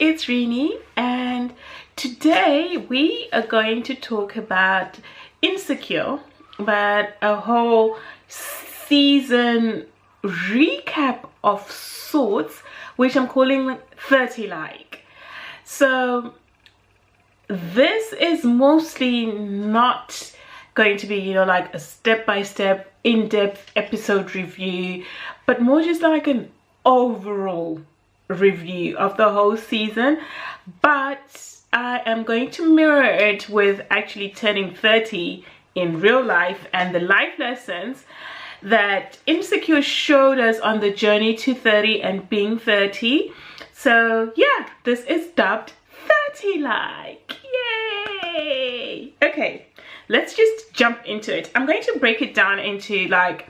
it's Rini, and today we are going to talk about Insecure, but a whole season recap of sorts, which I'm calling 30 like. So this is mostly not going to be, you know, like a step-by-step in-depth episode review, but more just like an overall review of the whole season. But I am going to mirror it with actually turning 30 in real life and the life lessons that Insecure showed us on the journey to 30 and being 30. So yeah, this is dubbed 30 like. Yay! Okay, let's just jump into it. I'm going to break it down into like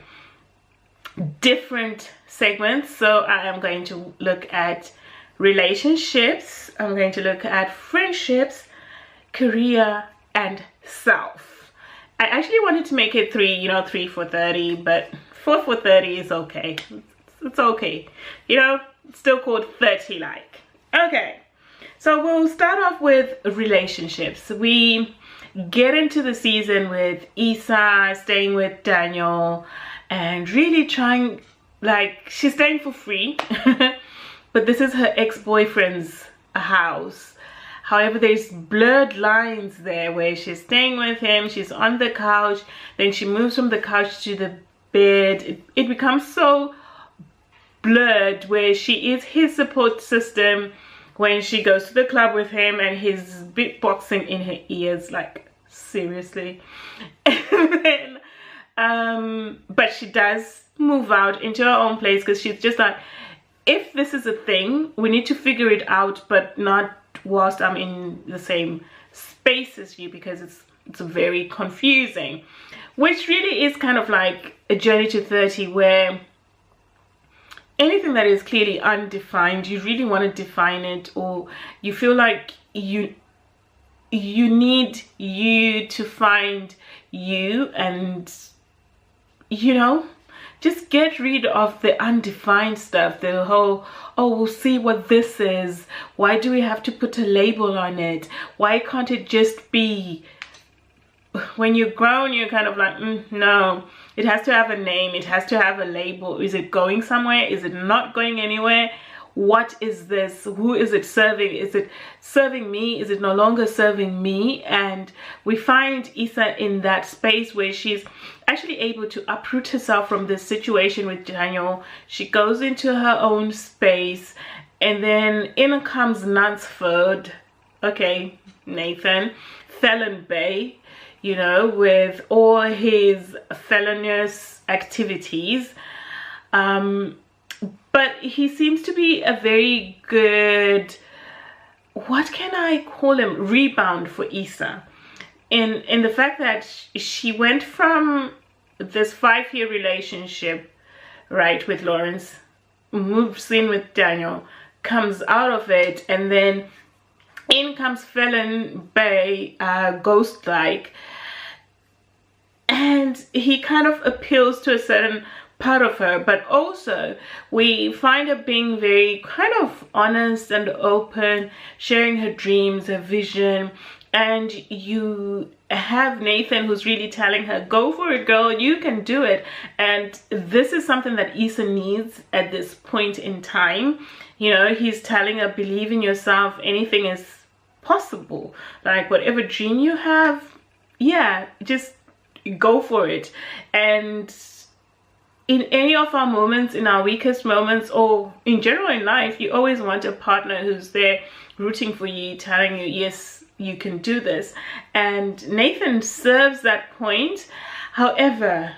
different segments. So I am going to look at relationships, I'm going to look at friendships, career, and self. I actually wanted to make it 3 for 30, but 4 for 30 is okay. It's okay, you know, it's still called 30 like. Okay, so we'll start off with relationships. We get into the season with Issa staying with Daniel and really trying, like, she's staying for free but this is her ex-boyfriend's house. However, there's blurred lines there where she's staying with him, she's on the couch, then she moves from the couch to the bed. It becomes so blurred where she is his support system when she goes to the club with him and he's beatboxing in her ears, like seriously. And then but she does move out into her own place because she's just like, if this is a thing, we need to figure it out, but not whilst I'm in the same space as you, because it's very confusing. Which really is kind of like a journey to 30 where anything that is clearly undefined, you really want to define it, or you feel like you need you to find you, and you know, just get rid of the undefined stuff, the whole, oh, we'll see what this is. Why do we have to put a label on it? Why can't it just be? When you're grown, you're kind of like, no, it has to have a name. It has to have a label. Is it going somewhere? Is it not going anywhere? What is this? Who is it serving? Is it serving me? Is it no longer serving me? And we find Issa in that space where she's actually able to uproot herself from this situation with Daniel. She goes into her own space, and then in comes Nansford, okay, Nathan, Felon Bay, you know, with all his felonious activities. But he seems to be a very good, what can I call him, rebound for Issa. In the fact that she went from this 5-year relationship, right, with Lawrence, moves in with Daniel, comes out of it, and then in comes Felon Bay, ghost-like, and he kind of appeals to a certain part of her, but also we find her being very kind of honest and open, sharing her dreams, her vision. And you have Nathan who's really telling her, go for it, girl, you can do it. And this is something that Issa needs at this point in time. You know, he's telling her, believe in yourself, anything is possible. Like whatever dream you have, yeah, just go for it. And in any of our moments, in our weakest moments, or in general in life, you always want a partner who's there rooting for you, telling you, yes, you can do this. And Nathan serves that point. However,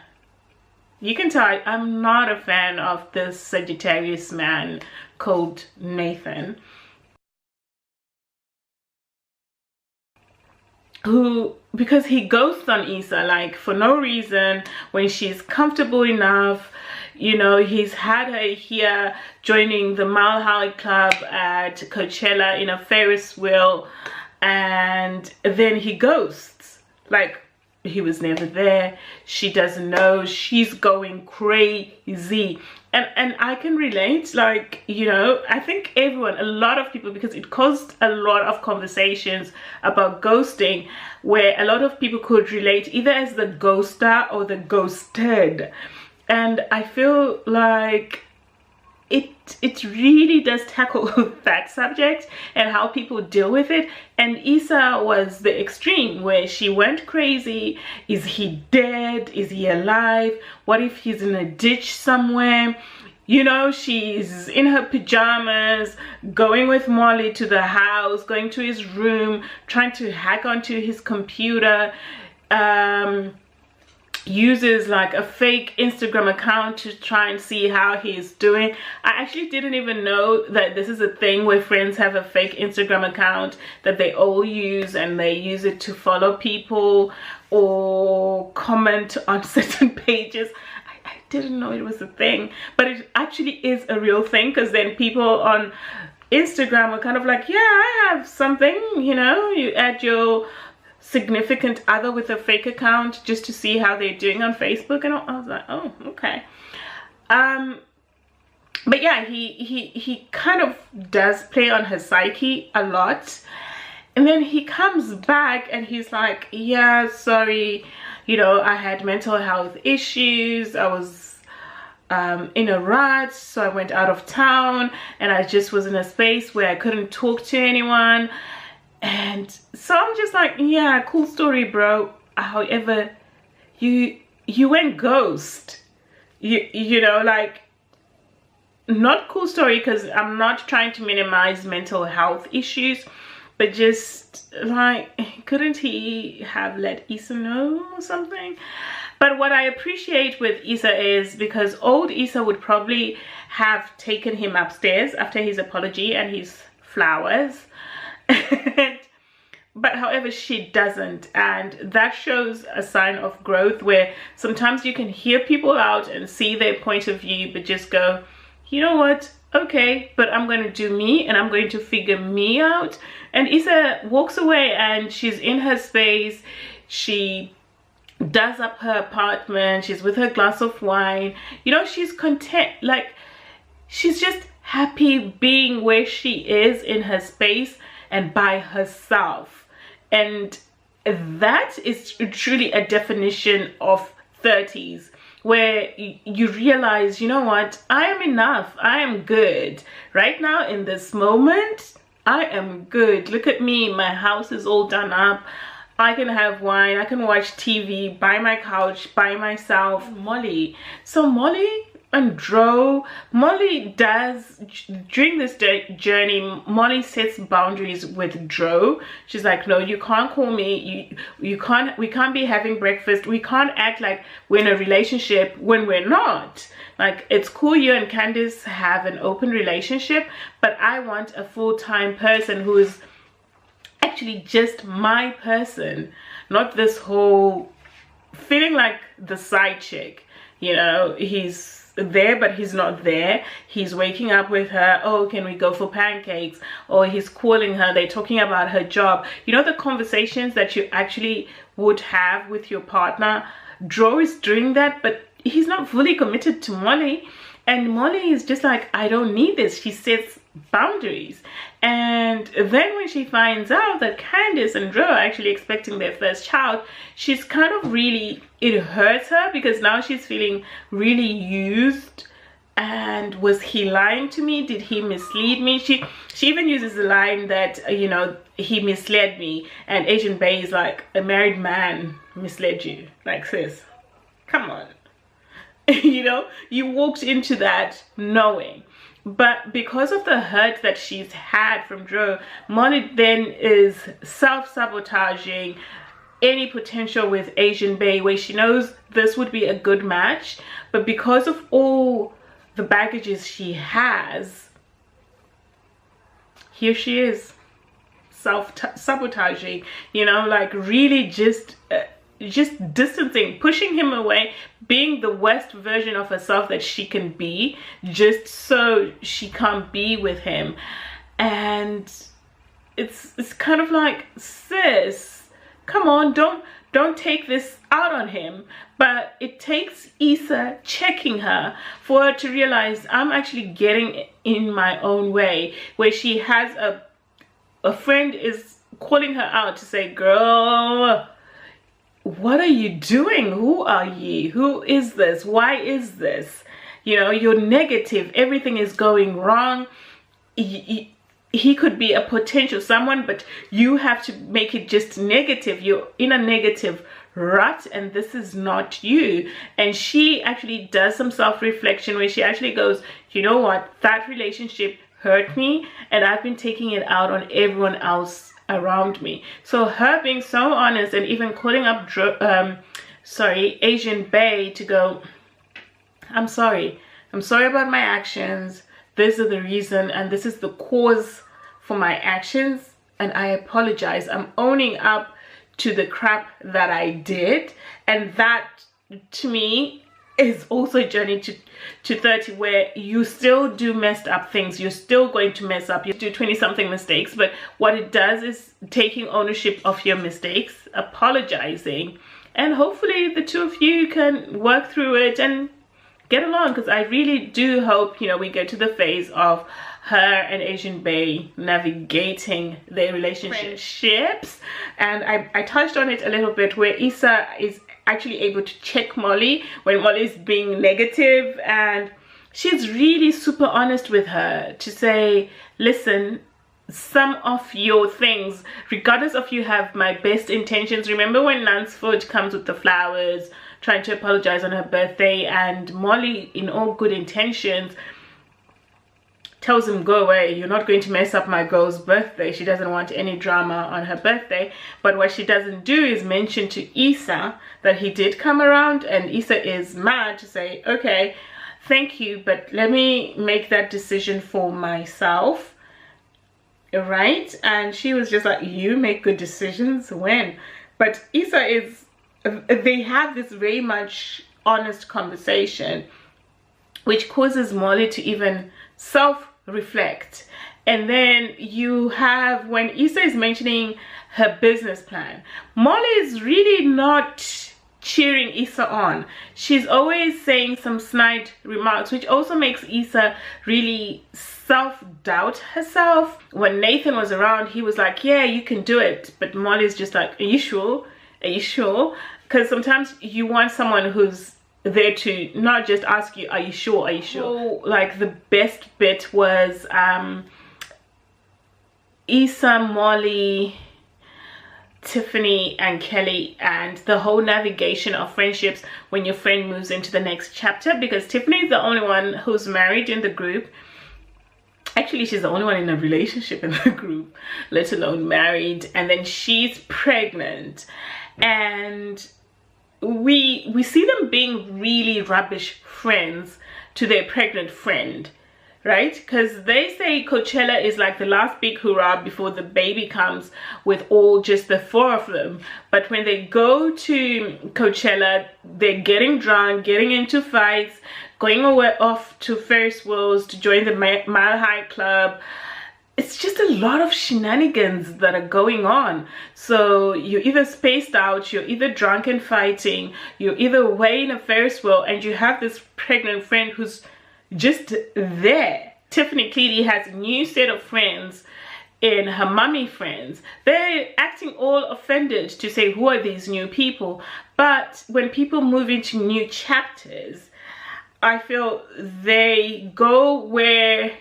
you can tell I'm not a fan of this Sagittarius man called Nathan, who, because he ghosts on Issa, like for no reason, when she's comfortable enough. You know, he's had her here joining the Mile High Club at Coachella in a Ferris wheel, and then he ghosts. Like, he was never there. She doesn't know. She's going crazy. And I can relate, like, you know, I think everyone, a lot of people, because it caused a lot of conversations about ghosting, where a lot of people could relate either as the ghoster or the ghosted. And I feel like it really does tackle that subject and how people deal with it. And Issa was the extreme, where she went crazy. Is he dead? Is he alive? What if he's in a ditch somewhere? You know, she's in her pajamas, going with Molly to the house, going to his room, trying to hack onto his computer, uses like a fake Instagram account to try and see how he's doing. I actually didn't even know that this is a thing where friends have a fake Instagram account that they all use, and they use it to follow people or comment on certain pages. I didn't know it was a thing, but it actually is a real thing, because then people on Instagram are kind of like, yeah, I have something, you know, you add your significant other with a fake account just to see how they're doing on Facebook. And I was like, oh, okay. But yeah, he kind of does play on her psyche a lot. And then he comes back and he's like, yeah, sorry, you know, I had mental health issues. I was in a rut, so I went out of town, and I just was in a space where I couldn't talk to anyone. And so I'm just like, yeah, cool story, bro. However, you went ghost. You know, like, not cool story, because I'm not trying to minimize mental health issues, but just like, couldn't he have let Issa know or something? But what I appreciate with Issa is, because old Issa would probably have taken him upstairs after his apology and his flowers. But however, she doesn't, and that shows a sign of growth, where sometimes you can hear people out and see their point of view, but just go, you know what, okay, but I'm going to do me, and I'm going to figure me out. And Issa walks away, and she's in her space. She does up her apartment. She's with her glass of wine. You know, she's content. Like, she's just happy being where she is in her space and by herself. And that is truly a definition of 30s, where you realize, you know what, I am enough. I am good right now in this moment. I am good. Look at me, my house is all done up. I can have wine, I can watch TV by my couch by myself. Molly, so Molly and Dro, Molly does, during this journey, Molly sets boundaries with Dro. She's like, no, you can't call me, we can't be having breakfast, we can't act like we're in a relationship when we're not. Like, it's cool you and Candice have an open relationship, but I want a full-time person who is actually just my person, not this whole feeling like the side chick, you know. He's there but he's not there. He's waking up with her, oh, can we go for pancakes? Or he's calling her, they're talking about her job. You know, the conversations that you actually would have with your partner. Dro is doing that, but he's not fully committed to Molly, and Molly is just like, I don't need this. She sets boundaries. And then when she finds out that Candice and Dro are actually expecting their first child, she's kind of really, it hurts her, because now she's feeling really used. And was he lying to me? Did he mislead me? She even uses the line that, you know, he misled me. And Agent Bay is like, a married man misled you. Like, sis, come on. You know, you walked into that knowing. But because of the hurt that she's had from Dro, Molly then is self-sabotaging any potential with Asian Bay, where she knows this would be a good match, but because of all the baggages she has, here she is self-sabotaging, you know, like really just distancing, pushing him away, being the worst version of herself that she can be, just so she can't be with him. And it's kind of like, sis, come on, don't take this out on him. But it takes Issa checking her for her to realize I'm actually getting in my own way, where she has a friend is calling her out to say, girl, what are you doing? Who are you? Who is this? Why is this? You know, you're negative. Everything is going wrong. He could be a potential someone, but you have to make it just negative. You're in a negative rut, and this is not you. And she actually does some self-reflection where she actually goes, you know what, that relationship hurt me, and I've been taking it out on everyone else around me. So her being so honest and even calling up Asian Bay to go, I'm sorry about my actions, this is the reason and this is the cause for my actions, and I apologize. I'm owning up to the crap that I did. And that to me is also a journey to 30, where you still do messed up things. You're still going to mess up. You do 20-something mistakes, but what it does is taking ownership of your mistakes, apologizing, and hopefully the two of you can work through it and get along. Because I really do hope, you know, we get to the phase of her and Asian Bay navigating their relationships. And I touched on it a little bit, where Issa is actually able to check Molly when Molly's being negative, and she's really super honest with her to say, listen, some of your things, regardless of you have my best intentions. Remember when Lansford comes with the flowers trying to apologize on her birthday, and Molly, in all good intentions, tells him, go away, you're not going to mess up my girl's birthday. She doesn't want any drama on her birthday. But what she doesn't do is mention to Issa that he did come around, and Issa is mad to say, okay, thank you, but let me make that decision for myself, right? And she was just like, you make good decisions when? But Issa is, they have this very much honest conversation, which causes Molly to even self-reflect. And then you have, when Issa is mentioning her business plan, Molly is really not cheering Issa on. She's always saying some snide remarks, which also makes Issa really self-doubt herself. When Nathan was around, he was like, yeah, you can do it. But Molly's just like, are you sure? Are you sure? Because sometimes you want someone who's there to not just ask you, are you sure, are you sure? So, like, the best bit was Issa, Molly, Tiffany and Kelly, and the whole navigation of friendships when your friend moves into the next chapter. Because Tiffany is the only one who's married in the group. Actually, she's the only one in a relationship in the group, let alone married. And then she's pregnant, and we see them being really rubbish friends to their pregnant friend, right? Because they say Coachella is like the last big hurrah before the baby comes with all just the four of them. But when they go to Coachella, they're getting drunk, getting into fights, going away off to Ferris wheels to join the Mile High Club. It's just a lot of shenanigans that are going on. So you're either spaced out, you're either drunk and fighting, you're either away in a Ferris wheel, and you have this pregnant friend who's just there. Tiffany clearly has a new set of friends in her mummy friends. They're acting all offended to say, who are these new people? But when people move into new chapters, I feel they go where,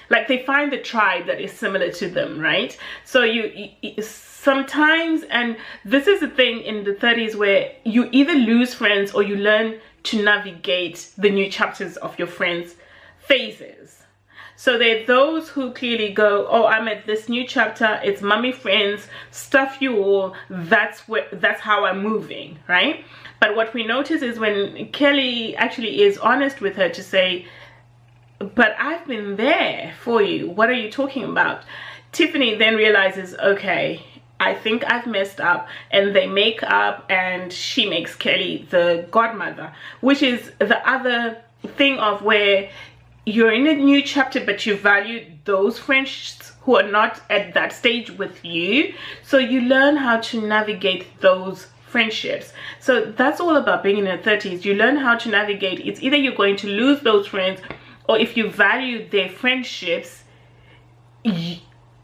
like, they find the tribe that is similar to them, right? So you sometimes, and this is the thing in the 30s, where you either lose friends or you learn to navigate the new chapters of your friends' phases. So there are those who clearly go, oh, I'm at this new chapter, it's mummy friends, stuff you all, that's how I'm moving, right? But what we notice is when Kelly actually is honest with her to say, but I've been there for you, what are you talking about? Tiffany then realizes, okay, I think I've messed up, and they make up, and she makes Kelly the godmother, which is the other thing of where you're in a new chapter, but you value those friends who are not at that stage with you. So you learn how to navigate those friendships. So that's all about being in your 30s. You learn how to navigate. It's either you're going to lose those friends, or if you value their friendships,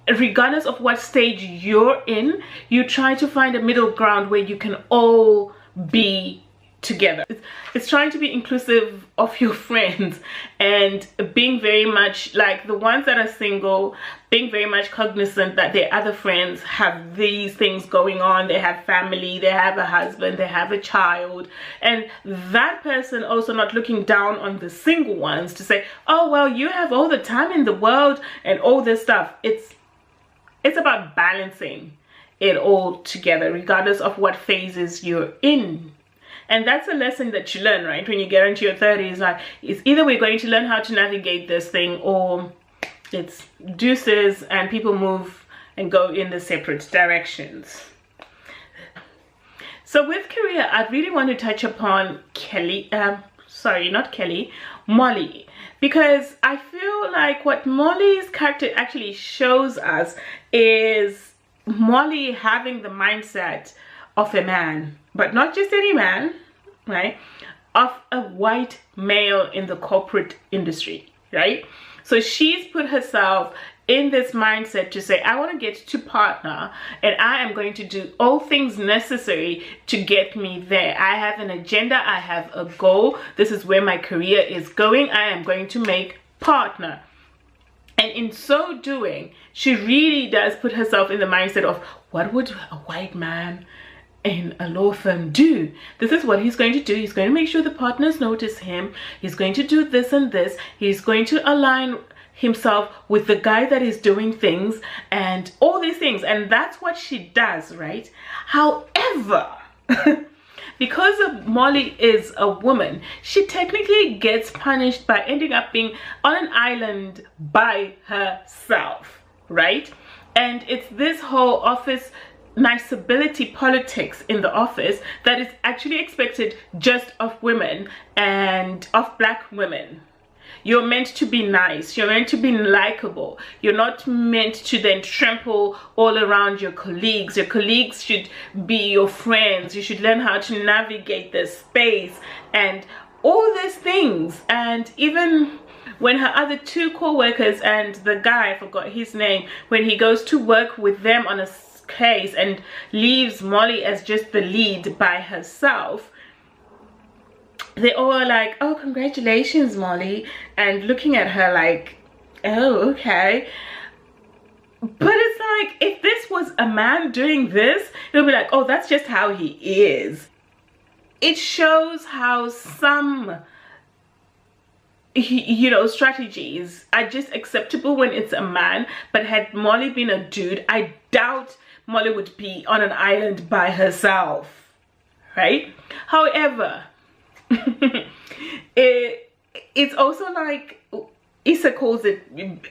regardless of what stage you're in, you try to find a middle ground where you can all be together. It's trying to be inclusive of your friends, and being very much like the ones that are single, being very much cognizant that their other friends have these things going on. They have family, they have a husband, they have a child, and that person also not looking down on the single ones to say, oh well, you have all the time in the world and all this stuff. It's about balancing it all together, regardless of what phases you're in. And that's a lesson that you learn, right? When you get into your 30s, like, it's either we're going to learn how to navigate this thing, or it's deuces and people move and go in the separate directions. So with career, I really want to touch upon Molly, because I feel like what Molly's character actually shows us is Molly having the mindset of a man, but not just any man, right? Of a white male in the corporate industry, right? So she's put herself in this mindset to say, I want to get to partner, and I am going to do all things necessary to get me there. I have an agenda, I have a goal, this is where my career is going, I am going to make partner. And in so doing, she really does put herself in the mindset of, what would a white man in a law firm do? This is what he's going to do. He's going to make sure the partners notice him. He's going to do this and this. He's going to align himself with the guy that is doing things and all these things. And that's what she does, right? However, because Molly is a woman, she technically gets punished by ending up being on an island by herself, right? And it's this whole office niceability politics in the office that is actually expected just of women and of black women. You're meant to be nice, you're meant to be likable, you're not meant to then trample all around your colleagues. Your colleagues should be your friends. You should learn how to navigate the space and all these things. And even when her other two co-workers and the guy, I forgot his name, when he goes to work with them on a case and leaves Molly as just the lead by herself, they all are like, oh, congratulations, Molly, and looking at her like, oh, okay. But it's like, if this was a man doing this, it'll be like, oh, that's just how he is. It shows how some, you know, strategies are just acceptable when it's a man, but had Molly been a dude, I doubt Molly would be on an island by herself, right? However, it's also like Issa calls it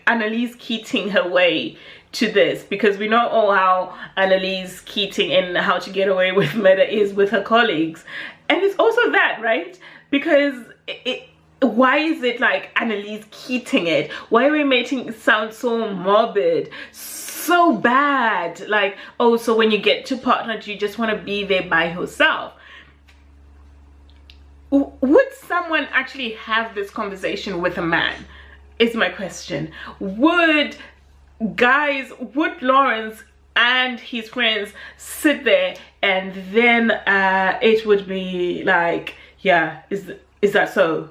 Annalise Keating her way to this, because we know all how Annalise Keating and How to Get Away with Murder is with her colleagues. And it's also that, right? Because why is it like Annalise Keating it? Why are we making it sound so morbid, so bad? Like, oh, so when you get to partner, you just want to be there by yourself. Would someone actually have this conversation with a man, is my question. Would Lawrence and his friends sit there and then it would be like, yeah, is that so?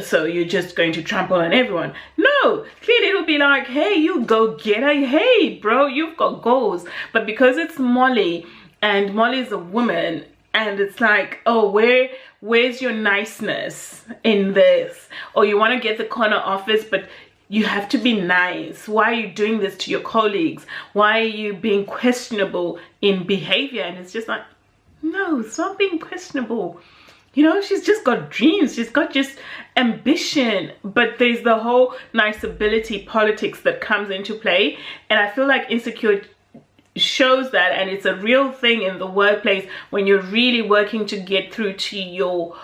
So you're just going to trample on everyone? No, clearly it would be like, hey, you go get her, hey bro, you've got goals. But because it's Molly, and Molly's a woman, and it's like, oh, where's your niceness in this? Or you want to get the corner office, but you have to be nice. Why are you doing this to your colleagues? Why are you being questionable in behavior? And it's just like, no, it's not being questionable. You know, she's just got dreams. She's got just ambition. But there's the whole nice ability politics that comes into play. And I feel like Insecure shows that, and it's a real thing in the workplace when you're really working to get through to your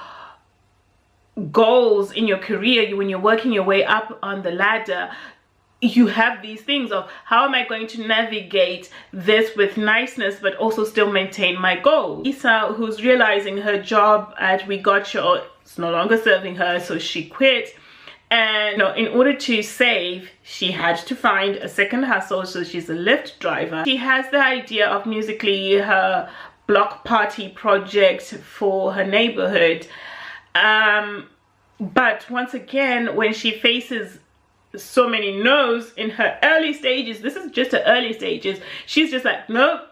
goals in your career, when you're working your way up on the ladder, you have these things of how am I going to navigate this with niceness but also still maintain my goal. Issa, who's realizing her job at We Got You is no longer serving her, so she quit. And in order to save, she had to find a second hustle, so she's a Lyft driver. She has the idea of Musically, her block party project for her neighborhood. But once again, when she faces so many no's in her early stages, this is just her early stages, she's just like, nope,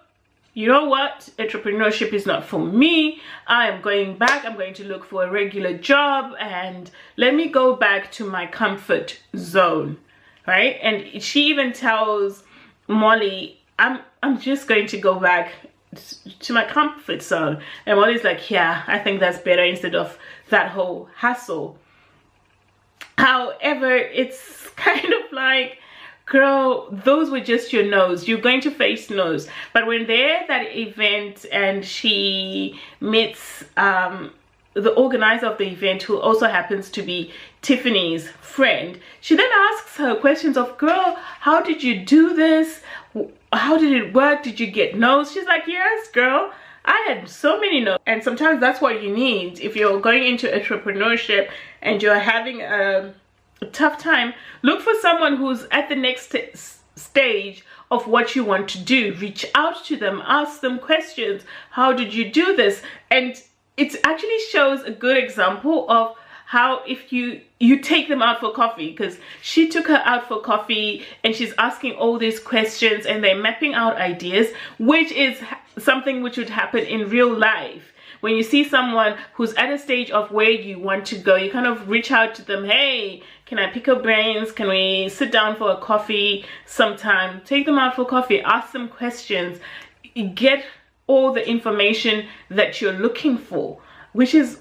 you know what, entrepreneurship is not for me. I am going back. I'm going to look for a regular job and let me go back to my comfort zone, right? And she even tells Molly, I'm just going to go back to my comfort zone. And Molly's like, yeah, I think that's better instead of that whole hassle. However, it's kind of like, girl, those were just your no's. You're going to face no's. But when they're at that event and she meets the organizer of the event, who also happens to be Tiffany's friend, she then asks her questions of, girl, how did you do this? How did it work? Did you get no's? She's like, yes, girl, I had so many no's. And sometimes that's what you need if you're going into entrepreneurship and you're having a tough time. Look for someone who's at the next stage of what you want to do. Reach out to them, ask them questions. How did you do this? And it actually shows a good example of how if you take them out for coffee, because she took her out for coffee and she's asking all these questions and they're mapping out ideas, which is something which would happen in real life. When you see someone who's at a stage of where you want to go, you kind of reach out to them. Hey, can I pick your brains? Can we sit down for a coffee sometime? Take them out for coffee, ask them questions, get all the information that you're looking for, which is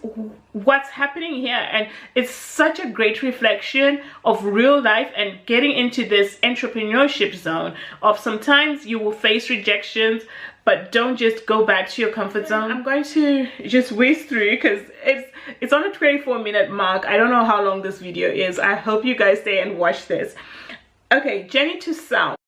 what's happening here. And it's such a great reflection of real life and getting into this entrepreneurship zone of sometimes you will face rejections, but don't just go back to your comfort zone. I'm going to just whiz through because it's on a 24-minute mark. I don't know how long this video is. I hope you guys stay and watch this. Okay, Journey to Sound.